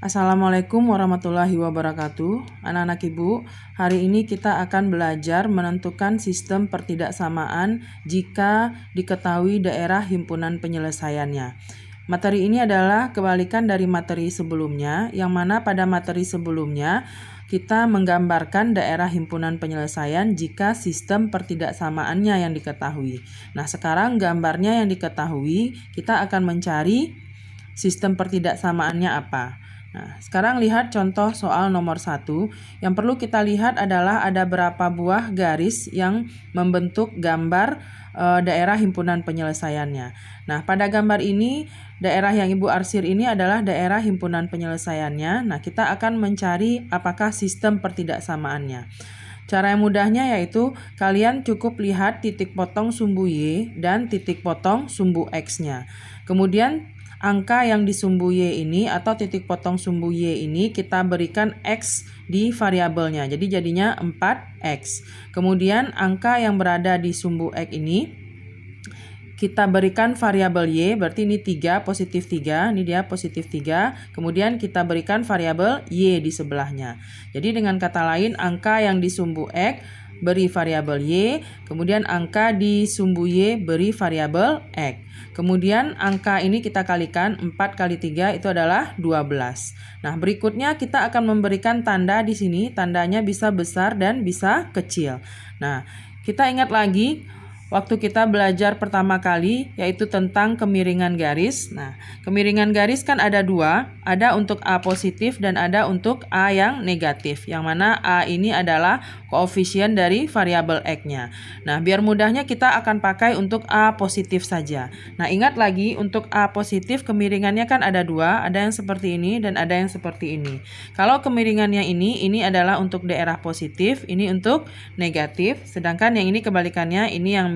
Assalamualaikum warahmatullahi wabarakatuh. Anak-anak ibu, hari ini kita akan belajar menentukan sistem pertidaksamaan jika diketahui daerah himpunan penyelesaiannya. Materi ini adalah kebalikan dari materi sebelumnya, yang mana pada materi sebelumnya kita menggambarkan daerah himpunan penyelesaian jika sistem pertidaksamaannya yang diketahui. Nah, sekarang gambarnya yang diketahui, kita akan mencari sistem pertidaksamaannya apa. Nah, sekarang lihat contoh soal nomor 1. Yang perlu kita lihat adalah ada berapa buah garis yang membentuk gambar daerah himpunan penyelesaiannya. Nah, pada gambar ini, daerah yang Ibu arsir ini adalah daerah himpunan penyelesaiannya. Nah, kita akan mencari apakah sistem pertidaksamaannya. Cara yang mudahnya yaitu kalian cukup lihat titik potong sumbu Y dan titik potong sumbu X-nya. Kemudian angka yang di sumbu Y ini atau titik potong sumbu Y ini kita berikan X di variabelnya. Jadi jadinya 4X. Kemudian angka yang berada di sumbu X ini kita berikan variabel Y, berarti ini 3, positif 3, ini dia positif 3. Kemudian kita berikan variabel Y di sebelahnya. Jadi dengan kata lain, angka yang di sumbu X beri variabel Y, kemudian angka di sumbu Y beri variabel X. Kemudian angka ini kita kalikan, 4 kali 3 itu adalah 12. Nah, berikutnya kita akan memberikan tanda di sini, tandanya bisa besar dan bisa kecil. Nah, kita ingat lagi waktu kita belajar pertama kali yaitu tentang kemiringan garis. Nah, kemiringan garis kan ada dua, ada untuk A positif dan ada untuk A yang negatif. Yang mana A ini adalah koefisien dari variabel X-nya. Nah, biar mudahnya kita akan pakai untuk A positif saja. Nah, ingat lagi untuk A positif kemiringannya kan ada dua, ada yang seperti ini dan ada yang seperti ini. Kalau kemiringannya ini adalah untuk daerah positif, ini untuk negatif, sedangkan yang ini kebalikannya, ini yang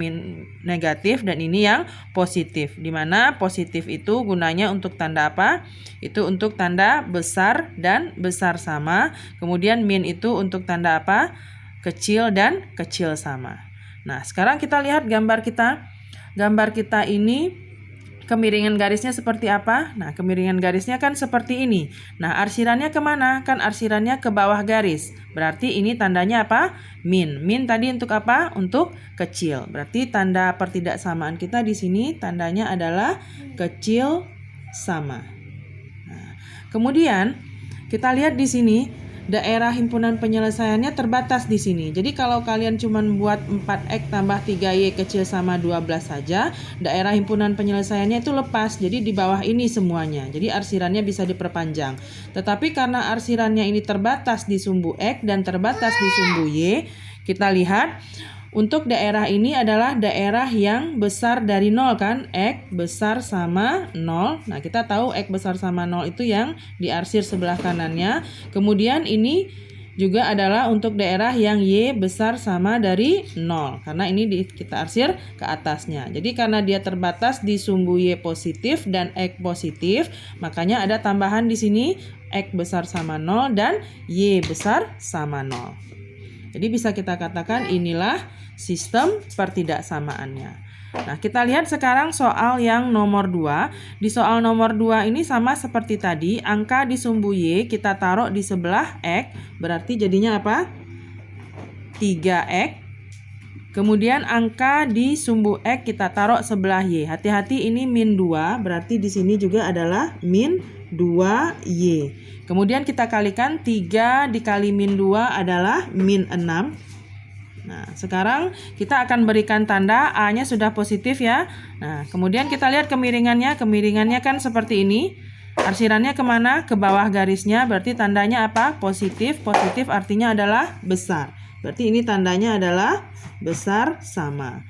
negatif dan ini yang positif. Dimana positif itu gunanya untuk tanda apa? Itu untuk tanda besar dan besar sama. Kemudian min itu untuk tanda apa? Kecil dan kecil sama. Nah, sekarang kita lihat gambar kita. Gambar kita ini kemiringan garisnya seperti apa? Nah, kemiringan garisnya kan seperti ini. Nah, arsirannya kemana? Kan arsirannya ke bawah garis. Berarti ini tandanya apa? Min. Min tadi untuk apa? Untuk kecil. Berarti tanda pertidaksamaan kita di sini tandanya adalah kecil sama. Nah, kemudian kita lihat di sini daerah himpunan penyelesaiannya terbatas di sini. Jadi kalau kalian cuma buat 4X tambah 3Y kecil sama 12 saja, daerah himpunan penyelesaiannya itu lepas. Jadi di bawah ini semuanya. Jadi arsirannya bisa diperpanjang. Tetapi karena arsirannya ini terbatas di sumbu X dan terbatas di sumbu Y, kita lihat untuk daerah ini adalah daerah yang besar dari 0 kan, X besar sama 0. Nah, kita tahu X besar sama 0 itu yang diarsir sebelah kanannya. Kemudian ini juga adalah untuk daerah yang Y besar sama dari 0. Karena ini kita arsir ke atasnya. Jadi karena dia terbatas di sumbu Y positif dan X positif, makanya ada tambahan di sini X besar sama 0 dan Y besar sama 0. Jadi bisa kita katakan inilah sistem pertidaksamaannya. Nah, kita lihat sekarang soal yang nomor 2. Di soal nomor 2 ini sama seperti tadi, angka di sumbu Y kita taruh di sebelah X, berarti jadinya apa? 3X. Kemudian angka di sumbu X kita taruh sebelah Y. Hati-hati ini min 2, berarti di sini juga adalah min 2Y. Kemudian kita kalikan 3 dikali min 2 adalah min 6. Nah, sekarang kita akan berikan tanda A-nya sudah positif ya. Nah, kemudian kita lihat kemiringannya. Kemiringannya kan seperti ini. Arsirannya kemana? Ke bawah garisnya. Berarti tandanya apa? Positif. Positif artinya adalah besar. Berarti ini tandanya adalah besar sama.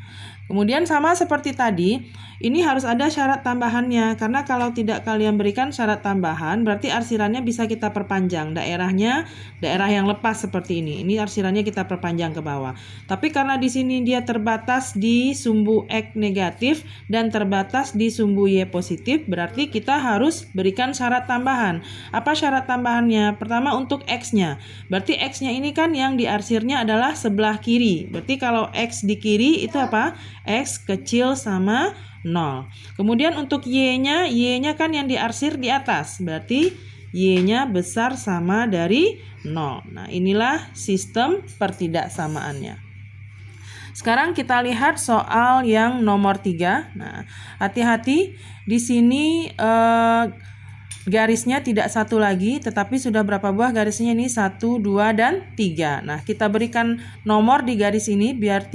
Kemudian sama seperti tadi, ini harus ada syarat tambahannya. Karena kalau tidak kalian berikan syarat tambahan, berarti arsirannya bisa kita perpanjang. Daerahnya, daerah yang lepas seperti ini. Ini arsirannya kita perpanjang ke bawah. Tapi karena di sini dia terbatas di sumbu X negatif dan terbatas di sumbu Y positif, berarti kita harus berikan syarat tambahan. Apa syarat tambahannya? Pertama untuk X-nya. Berarti X-nya ini kan yang diarsirnya adalah sebelah kiri. Berarti kalau X di kiri itu apa? X kecil sama 0. Kemudian untuk Y-nya kan yang diarsir di atas. Berarti Y-nya besar sama dari 0. Nah, inilah sistem pertidaksamaannya. Sekarang kita lihat soal yang nomor 3. Nah, hati-hati di sini garisnya tidak satu lagi, tetapi sudah berapa buah garisnya ini? 1, 2, dan 3. Nah, kita berikan nomor di garis ini biar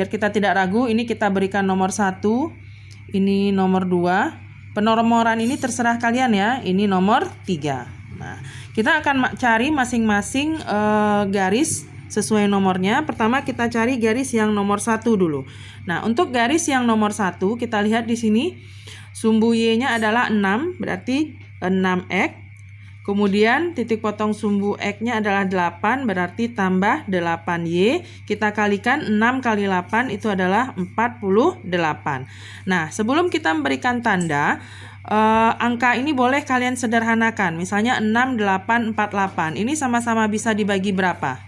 kita tidak ragu. Ini kita berikan nomor 1, ini nomor 2. Penomoran ini terserah kalian ya. Ini nomor 3. Nah, kita akan cari masing-masing garis sesuai nomornya. Pertama kita cari garis yang nomor 1 dulu. Nah, untuk garis yang nomor 1 kita lihat di sini sumbu Y-nya adalah 6, berarti 6X. Kemudian titik potong sumbu X-nya adalah 8, berarti tambah 8Y. Kita kalikan 6 kali 8 itu adalah 48. Nah, sebelum kita memberikan tanda, angka ini boleh kalian sederhanakan. Misalnya 6, 8, 48. Ini sama-sama bisa dibagi berapa?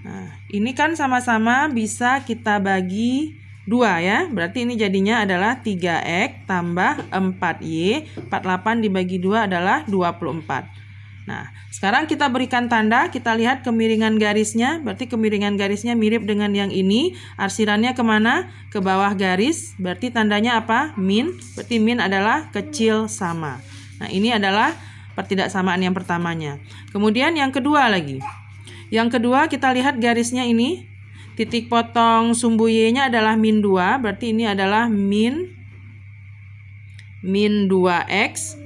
Nah, ini kan sama-sama bisa kita bagi 2 ya. Berarti ini jadinya adalah 3X tambah 4Y. 48 dibagi 2 adalah 24. Nah, sekarang kita berikan tanda. Kita lihat kemiringan garisnya. Berarti kemiringan garisnya mirip dengan yang ini. Arsirannya kemana? Ke bawah garis. Berarti tandanya apa? Min. Berarti min adalah kecil sama. Nah, ini adalah pertidaksamaan yang pertamanya. Kemudian yang kedua lagi. Yang kedua kita lihat garisnya ini. Titik potong sumbu Y-nya adalah min 2. Berarti ini adalah min 2X.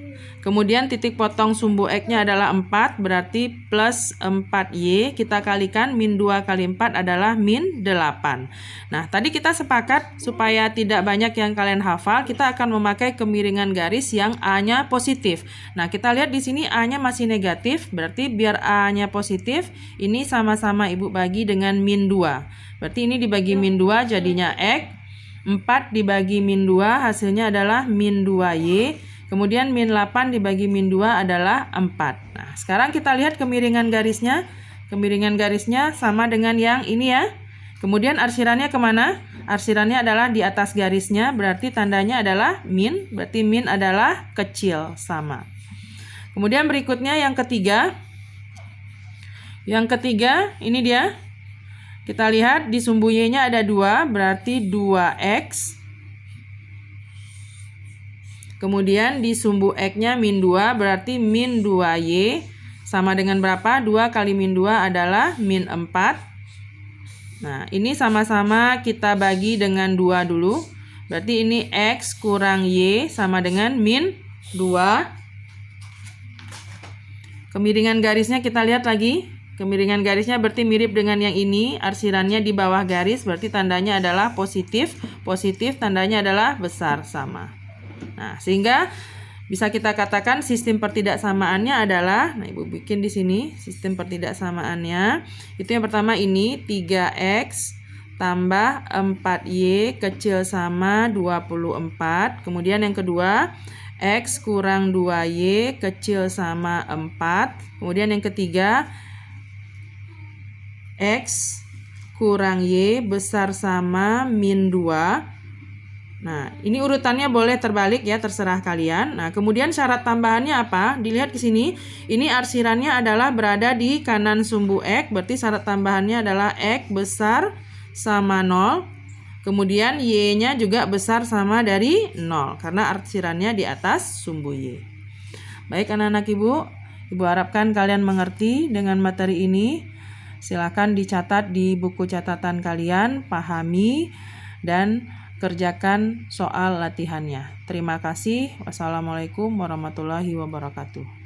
Kemudian titik potong sumbu X-nya adalah 4. Berarti plus 4Y. Kita kalikan min 2 kali 4 adalah min 8. Nah, tadi kita sepakat supaya tidak banyak yang kalian hafal, kita akan memakai kemiringan garis yang A-nya positif. Nah, kita lihat di sini A-nya masih negatif. Berarti biar A-nya positif, ini sama-sama Ibu bagi dengan min 2. Berarti ini dibagi min 2 jadinya X. 4 dibagi min 2 hasilnya adalah min 2Y. Kemudian min 8 dibagi min 2 adalah 4. Nah, sekarang kita lihat kemiringan garisnya. Kemiringan garisnya sama dengan yang ini ya. Kemudian arsirannya kemana? Arsirannya adalah di atas garisnya. Berarti tandanya adalah min. Berarti min adalah kecil sama. Kemudian berikutnya yang ketiga. Yang ketiga ini dia. Kita lihat di sumbu Y-nya ada 2. Berarti 2X. Kemudian di sumbu X-nya min 2 berarti min 2Y. Sama dengan berapa? 2 kali min 2 adalah min 4. Nah, ini sama-sama kita bagi dengan 2 dulu. Berarti ini X kurang Y sama dengan min 2. Kemiringan garisnya kita lihat lagi. Kemiringan garisnya berarti mirip dengan yang ini. Arsirannya di bawah garis berarti tandanya adalah positif. Positif tandanya adalah besar sama. Nah, sehingga bisa kita katakan sistem pertidaksamaannya adalah, nah Ibu bikin di sini sistem pertidaksamaannya. Itu yang pertama ini 3X tambah 4Y kecil sama 24. Kemudian yang kedua X kurang 2Y kecil sama 4. Kemudian yang ketiga X kurang Y besar sama min 2. Nah, ini urutannya boleh terbalik ya, terserah kalian. Nah, kemudian syarat tambahannya apa? Dilihat di sini. Ini arsirannya adalah berada di kanan sumbu X, berarti syarat tambahannya adalah X besar sama 0. Kemudian Y-nya juga besar sama dari 0 karena arsirannya di atas sumbu Y. Baik anak-anak Ibu harapkan kalian mengerti dengan materi ini. Silakan dicatat di buku catatan kalian, pahami dan kerjakan soal latihannya. Terima kasih. Wassalamualaikum warahmatullahi wabarakatuh.